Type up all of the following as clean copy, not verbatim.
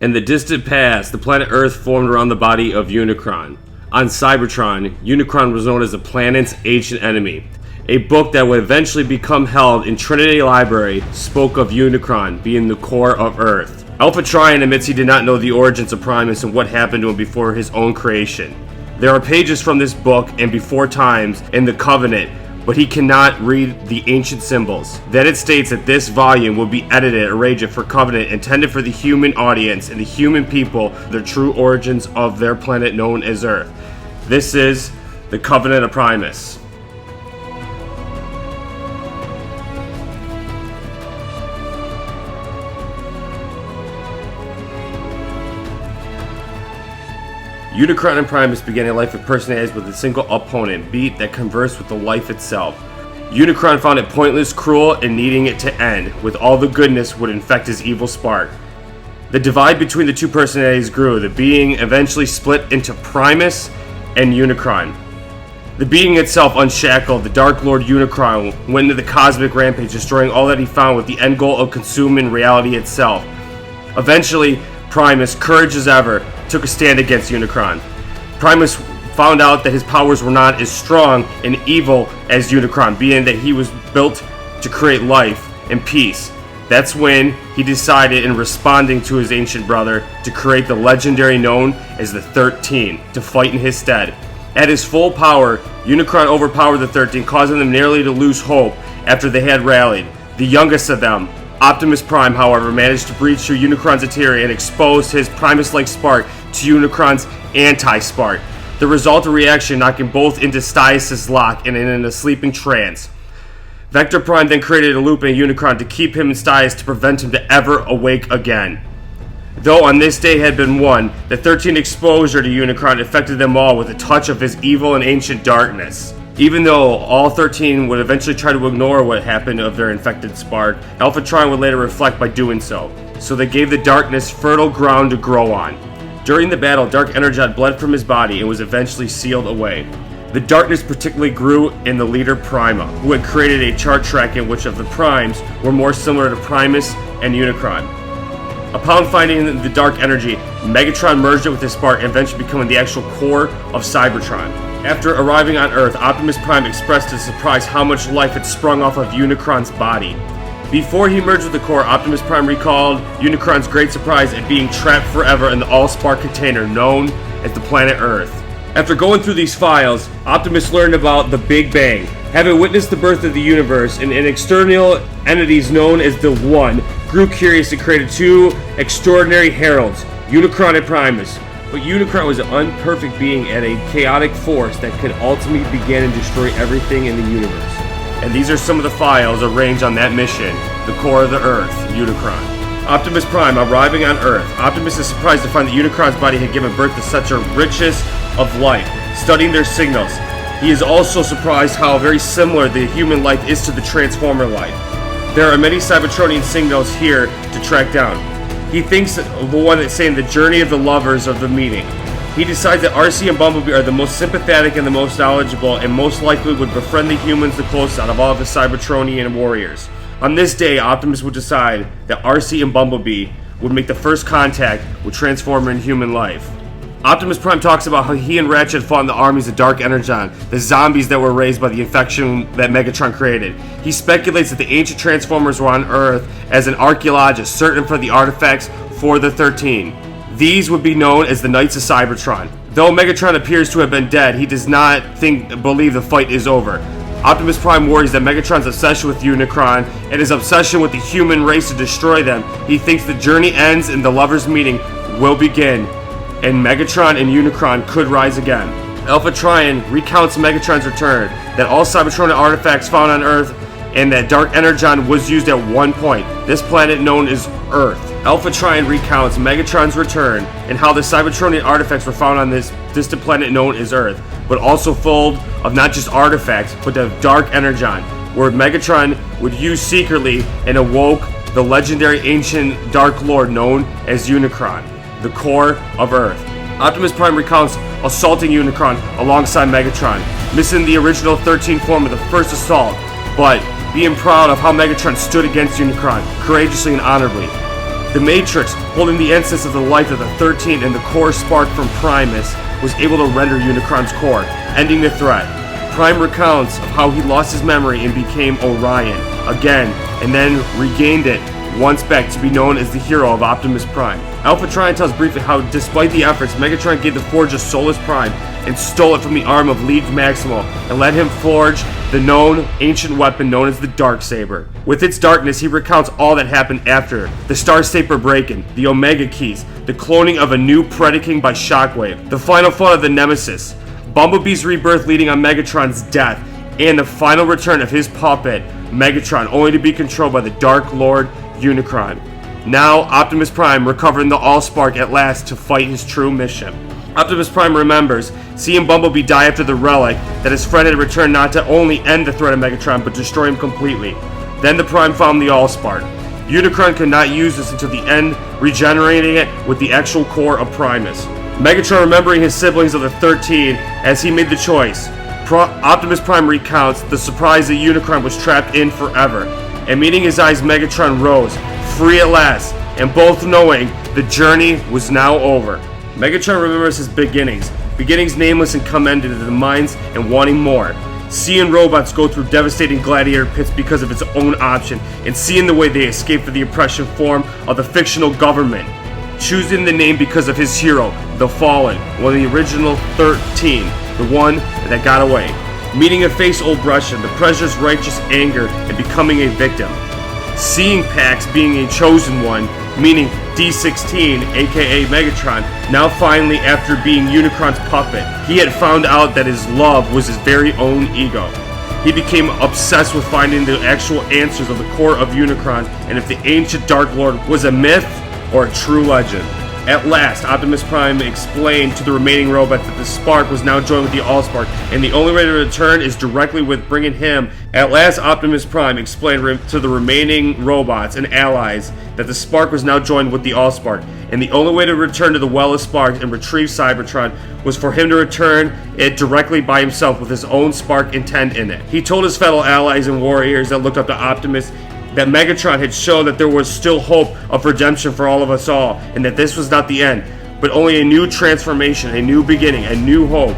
In the distant past, the planet Earth formed around the body of Unicron. On Cybertron, Unicron was known as the planet's ancient enemy. A book that would eventually become held in Trinity Library spoke of Unicron being the core of Earth. Alpha Trion admits he did not know the origins of Primus and what happened to him before his own creation. There are pages from this book and before times in the Covenant, but he cannot read the ancient symbols. Then it states that this volume will be edited, arranged for Covenant, intended for the human audience and the human people, the true origins of their planet known as Earth. This is the Covenant of Primus. Unicron and Primus began a life of personalities with a single opponent, Beat, that conversed with the life itself. Unicron found it pointless, cruel, and needing it to end, with all the goodness would infect his evil spark. The divide between the two personalities grew, the being eventually split into Primus and Unicron. The being itself unshackled, the Dark Lord Unicron went into the cosmic rampage, destroying all that he found with the end goal of consuming reality itself. Eventually, Primus, courage as ever, took a stand against Unicron. Primus found out that his powers were not as strong and evil as Unicron, being that he was built to create life and peace. That's when he decided, in responding to his ancient brother, to create the legendary known as the 13 to fight in his stead. At his full power, Unicron overpowered the 13, causing them nearly to lose hope after they had rallied. The youngest of them, Optimus Prime, however, managed to breach through Unicron's interior and exposed his Primus-like spark to Unicron's anti-spark. The resultant reaction knocking both into stasis lock and in a sleeping trance. Vector Prime then created a loop in Unicron to keep him in stasis to prevent him to ever awake again. Though on this day had been won, the 13 exposure to Unicron affected them all with a touch of his evil and ancient darkness. Even though all 13 would eventually try to ignore what happened of their infected spark, Alpha Trion would later reflect by doing so. So they gave the darkness fertile ground to grow on. During the battle, Dark Energon bled from his body and was eventually sealed away. The darkness particularly grew in the leader Prima, who had created a chart track in which of the Primes were more similar to Primus and Unicron. Upon finding the dark energy, Megatron merged it with his spark and eventually becoming the actual core of Cybertron. After arriving on Earth, Optimus Prime expressed his surprise how much life had sprung off of Unicron's body. Before he merged with the core, Optimus Prime recalled Unicron's great surprise at being trapped forever in the all-spark container known as the planet Earth. After going through these files, Optimus learned about the Big Bang. Having witnessed the birth of the universe, and external entities known as the One grew curious and created two extraordinary heralds, Unicron and Primus. But Unicron was an unperfect being and a chaotic force that could ultimately begin and destroy everything in the universe. And these are some of the files arranged on that mission, the core of the Earth, Unicron. Optimus Prime arriving on Earth. Optimus is surprised to find that Unicron's body had given birth to such a richness of life. Studying their signals, he is also surprised how very similar the human life is to the Transformer life. There are many Cybertronian signals here to track down. He thinks that the one that's saying the journey of the lovers of the meeting. He decides that Arcee and Bumblebee are the most sympathetic and the most knowledgeable and most likely would befriend the humans the closest out of all of the Cybertronian warriors. On this day, Optimus would decide that Arcee and Bumblebee would make the first contact with Transformer and human life. Optimus Prime talks about how he and Ratchet fought in the armies of Dark Energon, the zombies that were raised by the infection that Megatron created. He speculates that the ancient Transformers were on Earth as an archaeologist, searching for the artifacts for the 13. These would be known as the Knights of Cybertron. Though Megatron appears to have been dead, he does not believe the fight is over. Optimus Prime worries that Megatron's obsession with Unicron and his obsession with the human race to destroy them. He thinks the journey ends and the lovers' meeting will begin, and Megatron and Unicron could rise again. Alpha Trion recounts Megatron's return, that all Cybertronian artifacts found on Earth, and that Dark Energon was used at one point, this planet known as Earth. Alpha Trion recounts Megatron's return and how the Cybertronian artifacts were found on this distant planet known as Earth, but also full of not just artifacts, but of Dark Energon, where Megatron would use secretly and awoke the legendary ancient Dark Lord known as Unicron, the core of Earth. Optimus Prime recounts assaulting Unicron alongside Megatron, missing the original 13 form of the first assault, but being proud of how Megatron stood against Unicron courageously and honorably. The Matrix, holding the essence of the life of the 13 and the core spark from Primus, was able to render Unicron's core, ending the threat. Prime recounts of how he lost his memory and became Orion again, and then regained it once back to be known as the hero of Optimus Prime. Alpha Trion tells briefly how, despite the efforts, Megatron gave the Forge a Solus Prime and stole it from the arm of League Maximal and let him forge the known ancient weapon known as the Darksaber. With its darkness, he recounts all that happened after: the Star Saber break-in, the Omega Keys, the cloning of a new Predaking by Shockwave, the final fight of the Nemesis, Bumblebee's rebirth leading on Megatron's death, and the final return of his puppet, Megatron, only to be controlled by the Dark Lord Unicron. Now, Optimus Prime recovering the Allspark at last to fight his true mission. Optimus Prime remembers seeing Bumblebee die after the relic that his friend had returned not to only end the threat of Megatron, but destroy him completely. Then the Prime found the Allspark. Unicron could not use this until the end, regenerating it with the actual core of Primus. Megatron remembering his siblings of the 13 as he made the choice. Optimus Prime recounts the surprise that Unicron was trapped in forever. And meeting his eyes, Megatron rose, free at last, and both knowing the journey was now over. Megatron remembers his beginnings nameless and commended to the minds and wanting more. Seeing robots go through devastating gladiator pits because of its own option, and seeing the way they escape from the oppression form of the fictional government. Choosing the name because of his hero, the Fallen, one of the original 13, the one that got away. Meeting a face old Russian, the Predator's righteous anger, and becoming a victim. Seeing Pax being a chosen one, meaning D16, aka Megatron, now finally after being Unicron's puppet, he had found out that his love was his very own ego. He became obsessed with finding the actual answers of the core of Unicron, and if the ancient Dark Lord was a myth or a true legend. At last, Optimus Prime explained to the remaining robots that the Spark was now joined with the Allspark, and the only way to return is directly with bringing him. At last, Optimus Prime explained to the remaining robots and allies that the Spark was now joined with the Allspark, and the only way to return to the Well of Sparks and retrieve Cybertron was for him to return it directly by himself with his own Spark intent in it. He told his fellow allies and warriors that looked up to Optimus that Megatron had shown that there was still hope of redemption for all of us all, and that this was not the end, but only a new transformation, a new beginning, a new hope.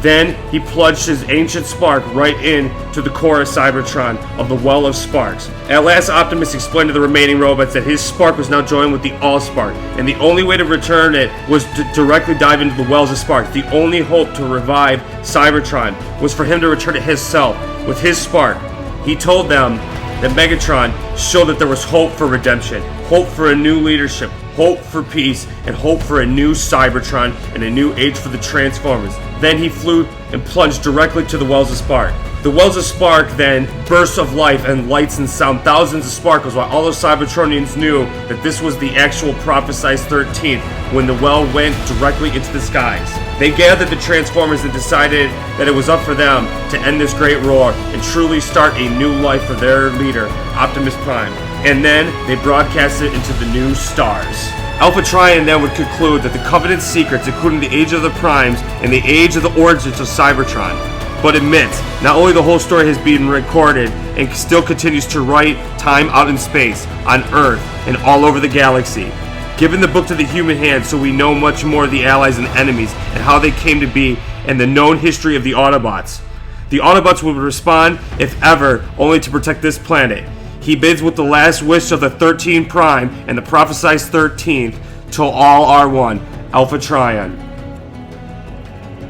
Then he plunged his ancient spark right into the core of Cybertron of the Well of Sparks. At last, Optimus explained to the remaining robots that his spark was now joined with the Allspark, and the only way to return it was to directly dive into the Wells of Sparks. The only hope to revive Cybertron was for him to return to his self with his spark. He told them that Megatron showed that there was hope for redemption, hope for a new leadership, hope for peace, and hope for a new Cybertron and a new age for the Transformers. Then he flew and plunged directly to the Wells of Spark. The Wells of Spark then bursts of life and lights and sound thousands of sparkles, while all the Cybertronians knew that this was the actual prophesied 13th when the well went directly into the skies. They gathered the Transformers and decided that it was up for them to end this great war and truly start a new life for their leader, Optimus Prime. And then they broadcasted it into the new stars. Alpha Trion then would conclude that the Covenant's secrets, including the Age of the Primes and the Age of the Origins of Cybertron, but admits not only the whole story has been recorded and still continues to write time out in space, on Earth, and all over the galaxy. Given the book to the human hand so we know much more of the allies and enemies and how they came to be and the known history of the Autobots. The Autobots would respond, if ever, only to protect this planet. He bids with the last wish of the 13 Prime and the prophesied 13th till all are one, Alpha Trion.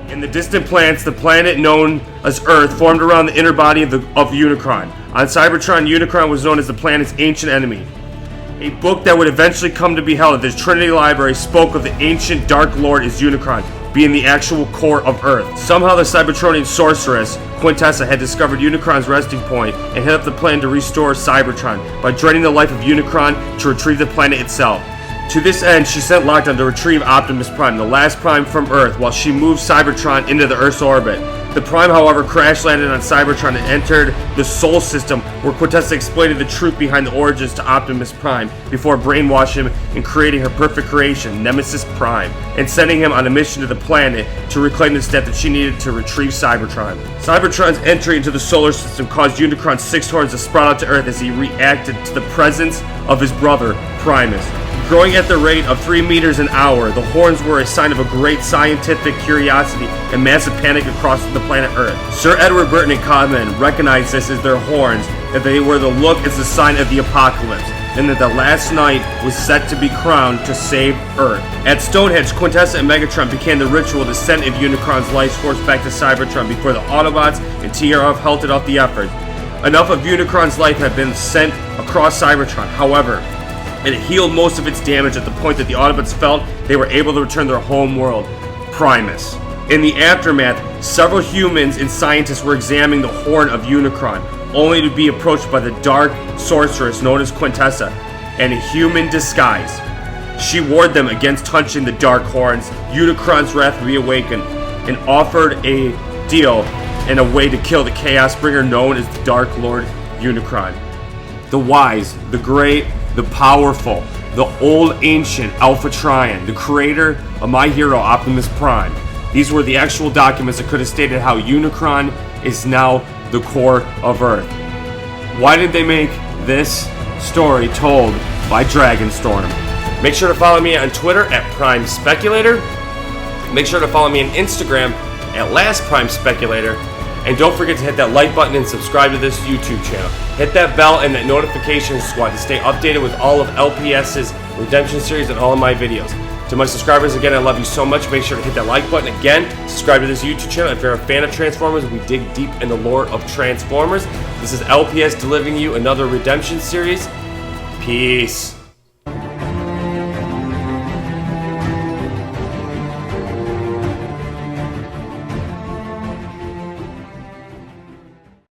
In the distant planets, the planet known as Earth formed around the inner body of Unicron. On Cybertron, Unicron was known as the planet's ancient enemy. A book that would eventually come to be held at the Trinity Library spoke of the ancient Dark Lord as Unicron, being the actual core of Earth. Somehow the Cybertronian sorceress, Quintessa, had discovered Unicron's resting point and hit up the plan to restore Cybertron by draining the life of Unicron to retrieve the planet itself. To this end, she sent Lockdown to retrieve Optimus Prime, the last Prime from Earth, while she moved Cybertron into the Earth's orbit. The Prime, however, crash-landed on Cybertron and entered the Sol System, where Quintessa explained the truth behind the origins to Optimus Prime before brainwashing him and creating her perfect creation, Nemesis Prime, and sending him on a mission to the planet to reclaim the step that she needed to retrieve Cybertron. Cybertron's entry into the solar system caused Unicron's 6 horns to sprout out to Earth as he reacted to the presence of his brother, Primus, who Growing at the rate of 3 meters an hour, the horns were a sign of a great scientific curiosity and massive panic across the planet Earth. Sir Edward Burton and Codman recognized this as their horns, that they were the look as the sign of the apocalypse, and that the last knight was set to be crowned to save Earth. At Stonehenge, Quintessa and Megatron began the ritual to send of Unicron's life force back to Cybertron before the Autobots and TRF halted off the effort. Enough of Unicron's life had been sent across Cybertron. However, it healed most of its damage at the point that the Autobots felt they were able to return to their home world, Primus. In the aftermath, several humans and scientists were examining the horn of Unicron, only to be approached by the dark sorceress known as Quintessa in a human disguise. She warned them against touching the dark horns. Unicron's wrath would be awakened, and offered a deal and a way to kill the Chaos Bringer known as the Dark Lord Unicron. The wise, the great, the powerful, the old ancient Alpha Trion, the creator of my hero Optimus Prime. These were the actual documents that could have stated how Unicron is now the core of Earth. Why did they make this story told by Dragonstorm? Make sure to follow me on Twitter at Prime Speculator. Make sure to follow me on Instagram at Last Prime Speculator. And don't forget to hit that like button and subscribe to this YouTube channel. Hit that bell and that notification squad to stay updated with all of LPS's Redemption series and all of my videos. To my subscribers, again, I love you so much. Make sure to hit that like button. Again, subscribe to this YouTube channel. If you're a fan of Transformers, we dig deep in the lore of Transformers. This is LPS delivering you another Redemption series. Peace.